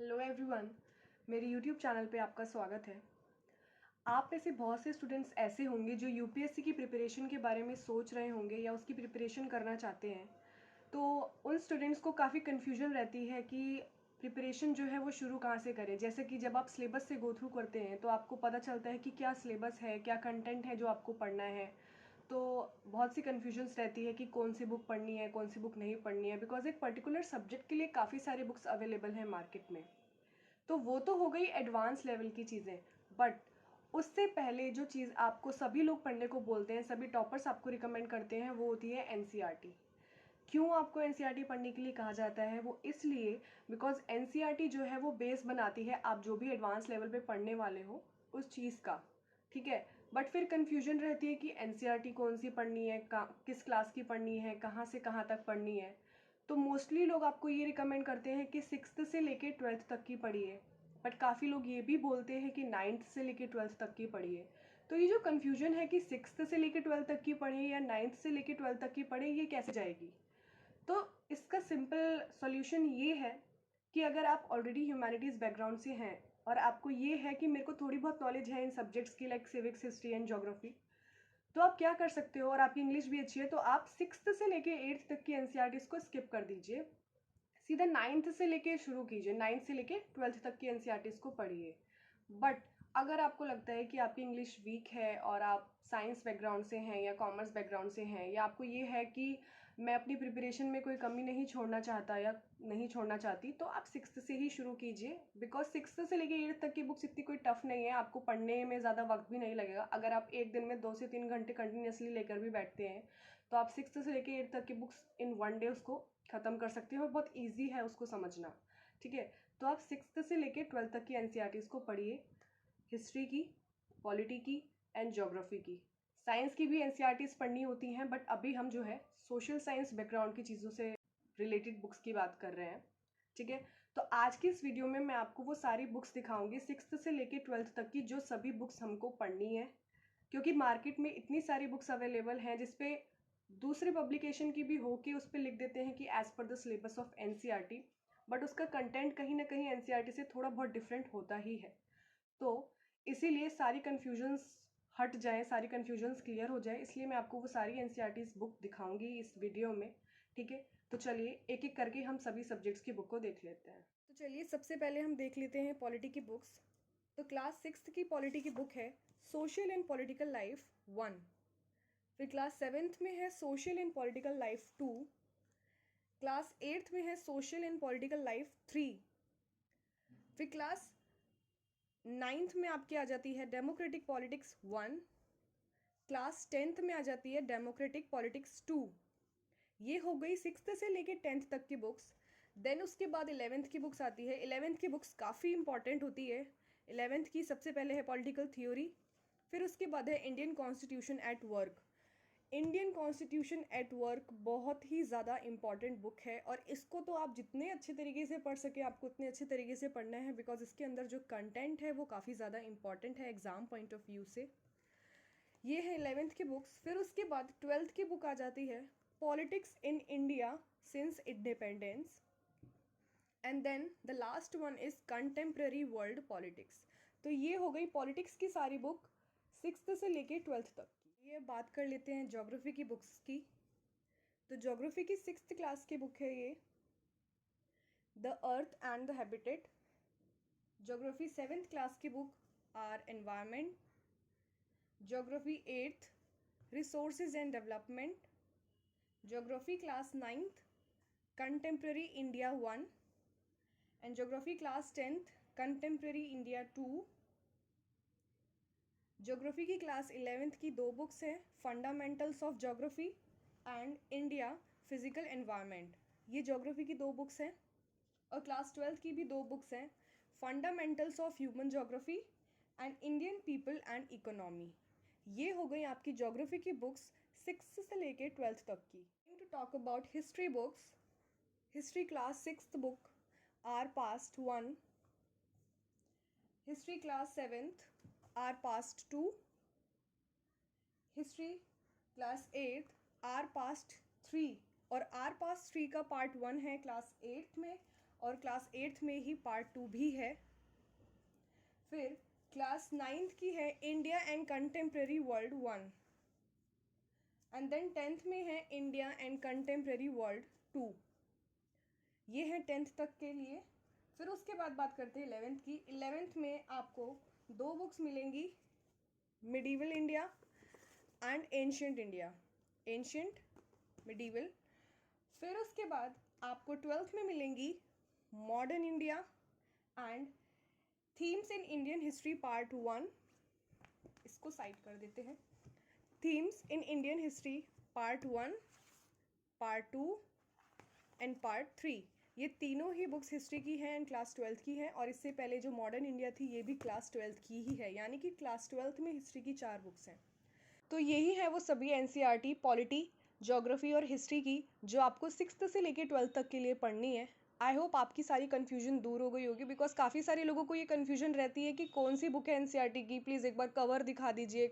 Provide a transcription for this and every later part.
Hello everyone, मेरे YouTube channel पे आपका स्वागत है। आप में से बहुत से स्टूडेंट्स ऐसे होंगे जो यूपीएससी की प्रिपरेशन के बारे में सोच रहे होंगे या उसकी प्रिपरेशन करना चाहते हैं। तो उन स्टूडेंट्स को काफ़ी कन्फ्यूजन रहती है कि प्रिपरेशन जो है वो शुरू कहाँ से करें। जैसे कि जब आप सिलेबस से गो थ्रू करते हैं तो आपको पता चलता है कि क्या सिलेबस है, क्या कंटेंट है जो आपको पढ़ना है। तो बहुत सी कन्फ्यूजन्स रहती है कि कौन सी बुक पढ़नी है, कौन सी बुक नहीं पढ़नी है, बिकॉज एक पर्टिकुलर सब्जेक्ट के लिए काफ़ी सारी बुक्स अवेलेबल हैं मार्केट में। तो वो तो हो गई एडवांस लेवल की चीज़ें। बट उससे पहले जो चीज़ आपको सभी लोग पढ़ने को बोलते हैं, सभी टॉपर्स आपको रिकमेंड करते हैं, वो होती है एनसीईआरटी। क्यों आपको एनसीईआरटी पढ़ने के लिए कहा जाता है? वो इसलिए बिकॉज एनसीईआरटी जो है वो बेस बनाती है आप जो भी एडवांस लेवल पे पढ़ने वाले हो उस चीज़ का। ठीक है। बट फिर कन्फ्यूजन रहती है कि एनसीईआरटी कौन सी पढ़नी है, किस क्लास की पढ़नी है, कहाँ से कहाँ तक पढ़नी है। तो मोस्टली लोग आपको ये रिकमेंड करते हैं कि सिक्स्थ से लेके ट्वेल्थ तक की पढ़िए। बट काफ़ी लोग ये भी बोलते हैं कि नाइन्थ से लेके ट्वेल्थ तक की पढ़िए। तो ये जो कन्फ्यूजन है कि सिक्स्थ से लेके ट्वेल्थ तक की पढ़ें या नाइन्थ से लेके ट्वेल्थ तक की पढ़ें, ये कैसे जाएगी? तो इसका सिंपल सॉल्यूशन ये है कि अगर आप ऑलरेडी ह्यूमैनिटीज़ बैकग्राउंड से हैं और आपको ये है कि मेरे को थोड़ी बहुत नॉलेज है इन सब्जेक्ट्स की, like civics, history and geography, तो आप क्या कर सकते हो, और आपकी इंग्लिश भी अच्छी है, तो आप सिक्स्थ से लेके एट्थ तक की एनसीईआरटीज़ को स्किप कर दीजिए। सीधा नाइन्थ से लेके शुरू कीजिए, नाइन्थ से लेके ट्वेल्थ तक की एनसीईआरटीज़ को पढ़िए। बट अगर आपको लगता है कि आपकी इंग्लिश वीक है और आप साइंस बैकग्राउंड से हैं या कॉमर्स बैकग्राउंड से हैं, या आपको ये है कि मैं अपनी प्रिपरेशन में कोई कमी नहीं छोड़ना चाहता या नहीं छोड़ना चाहती, तो आप सिक्स्थ से ही शुरू कीजिए। बिकॉज सिक्स्थ से लेके एट्थ तक की बुक्स इतनी कोई टफ नहीं है, आपको पढ़ने में ज़्यादा वक्त भी नहीं लगेगा। अगर आप एक दिन में 2 से 3 घंटे कंटिन्यूसली लेकर भी बैठते हैं तो आप सिक्स्थ से लेके एट्थ तक की बुक्स इन वन डे उसको ख़त्म कर सकते हो, और बहुत ईजी है उसको समझना। ठीक है। तो आप सिक्स्थ से लेके ट्वेल्थ तक की एनसीईआरटीज़ को पढ़िए। हिस्ट्री की, पॉलिटी की एंड ज्योग्राफी की। साइंस की भी एनसीईआरटीज़ पढ़नी होती हैं, बट अभी हम जो है सोशल साइंस बैकग्राउंड की चीज़ों से रिलेटेड बुक्स की बात कर रहे हैं। ठीक है। तो आज की इस वीडियो में मैं आपको वो सारी बुक्स दिखाऊंगी सिक्स्थ से लेके ट्वेल्थ तक की, जो सभी बुक्स हमको पढ़नी है। क्योंकि मार्केट में इतनी सारी बुक्स अवेलेबल हैं जिसपे दूसरे पब्लिकेशन की भी हो के उस पर लिख देते हैं कि as per the syllabus of NCERT, but उसका कंटेंट कहीं ना कहीं एनसीईआरटी से थोड़ा बहुत डिफरेंट होता ही है। तो इसीलिए सारी कन्फ्यूजन्स हट जाएँ, सारी कन्फ्यूजन्स क्लियर हो जाए, इसलिए मैं आपको वो सारी एनसीईआरटीज़ बुक दिखाऊंगी इस वीडियो में। ठीक है। तो चलिए एक एक करके हम सभी सब्जेक्ट्स की बुक को देख लेते हैं। तो चलिए सबसे पहले हम देख लेते हैं पॉलिटी की बुक्स। तो क्लास सिक्स्थ की पॉलिटी की बुक है सोशल एंड पॉलिटिकल लाइफ 1। फिर क्लास सेवेंथ में है social and political life 2। Class eighth में है सोशल एंड पॉलिटिकल लाइफ 3। फिर क्लास नाइन्थ में आपकी आ जाती है डेमोक्रेटिक पॉलिटिक्स 1। क्लास टेंथ में आ जाती है डेमोक्रेटिक पॉलिटिक्स 2। ये हो गई सिक्स्थ से लेके टेंथ तक की बुक्स। देन उसके बाद इलेवेंथ की बुक्स आती है। इलेवेंथ की बुक्स काफ़ी इंपॉर्टेंट होती है। इलेवेंथ की सबसे पहले है पॉलिटिकल थ्योरी। फिर उसके बाद है Indian constitution at work. Indian constitution at work बहुत ही ज़्यादा इम्पॉर्टेंट बुक है, और इसको तो आप जितने अच्छे तरीके से पढ़ सके आपको उतने अच्छे तरीके से पढ़ना है, बिकॉज इसके अंदर जो कंटेंट है वो काफ़ी ज़्यादा इंपॉर्टेंट है एग्ज़ाम पॉइंट ऑफ व्यू से। ये है इलेवेंथ की बुक्स। फिर उसके बाद ट्वेल्थ की बुक आ जाती है politics in India since independence, and then the last one is contemporary world politics. तो ये हो गई पॉलिटिक्स की सारी बुक सिक्स्थ से लेके ट्वेल्थ तक की। ये बात कर लेते हैं ज्योग्राफी की बुक्स की। तो ज्योग्राफी की सिक्स्थ क्लास की बुक है ये the earth and the habitat. Geography seventh class की book our environment. Geography eighth resources and development. Geography class ninth contemporary India 1। And geography class tenth contemporary India 2। Geography की class eleventh की दो books हैं fundamentals of geography and India physical environment. ये geography की दो books हैं। और class twelfth की भी दो बुक्स हैं fundamentals of human geography and Indian people and economy. ये हो गई आपकी ज्योग्राफी की बुक्स सिक्स्थ से लेके ट्वेल्थ तक की। To talk about history books. History class sixth book our past 1। History class seventh our past 2। History class eighth our past 3। और आर पास्ट 3 का पार्ट 1 है क्लास एट्थ में, और क्लास 8th में ही पार्ट 2 भी है। फिर क्लास 9th की है India and contemporary world 1, and then 10th में है इंडिया एंड कंटेम्प्रेरी वर्ल्ड 2। ये है 10th तक के लिए। फिर उसके बाद बात करते हैं 11th की। 11th में आपको 2 बुक्स मिलेंगी, medieval India and ancient India, ancient medieval. फिर उसके बाद आपको 12th में मिलेंगी modern India and themes in Indian history part 1। इसको साइड कर देते हैं। Themes in Indian history part 1, part 2 and part 3। ये तीनों ही बुक्स हिस्ट्री की हैं एंड क्लास 12th की हैं, और इससे पहले जो मॉडर्न इंडिया थी ये भी क्लास 12th की ही है, यानी कि क्लास 12th में हिस्ट्री की 4 बुक्स हैं। तो यही है वो सभी एनसीईआरटी पॉलिटी, ज्योग्राफी और हिस्ट्री की जो आपको 6th से लेकर 12th तक के लिए पढ़नी है। आई होप आपकी सारी कन्फ्यूजन दूर हो गई होगी, बिकॉज काफ़ी सारे लोगों को ये कन्फ्यूजन रहती है कि कौन सी बुक है एनसीईआरटी की, प्लीज़ एक बार कवर दिखा दीजिए,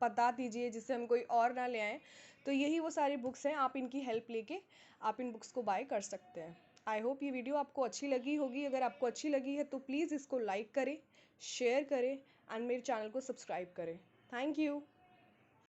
बता दीजिए, जिससे हम कोई और ना ले आएँ। तो यही वो सारी बुक्स हैं, आप इनकी हेल्प लेके आप इन बुक्स को बाय कर सकते हैं। आई होप ये वीडियो आपको अच्छी लगी होगी। अगर आपको अच्छी लगी है तो प्लीज़ इसको लाइक करें, शेयर करें एंड मेरे चैनल को सब्सक्राइब करें। Thank you.